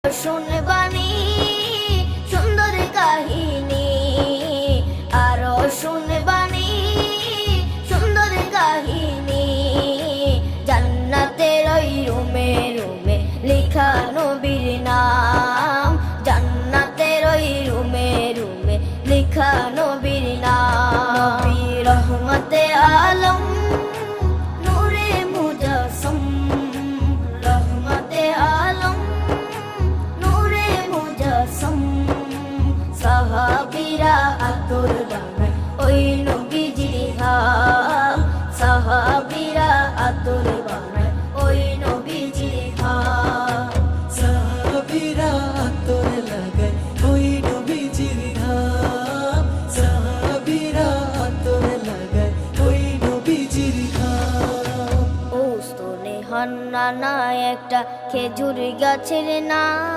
শুনবানি সুন্দর কাহিনী, আরো শুনবানি সুন্দর কাহিনী। জান্নাতের ওই রুমে রুমে লেখা নবীর নাম, জান্নাতের ওই রুমে রুমে লেখা নবীর নাম। নবী রহমতে আলম নূরে মুজাসসম, রহমতে আলম নূরে মুজাসসম। সাহাবীরা আতর বানায় ওই নবীজির ঘাম, সাহাবীরা আতর বানায় ওই নবীজির ঘাম। সাহাবীরা আতর লাগায় ওই নবীজির ঘাম, সাহাবীরা আতর লাগায় ওই নবীজির ঘাম। ও স্তনে হান্নানা একটা খেজুর গাছের নাম।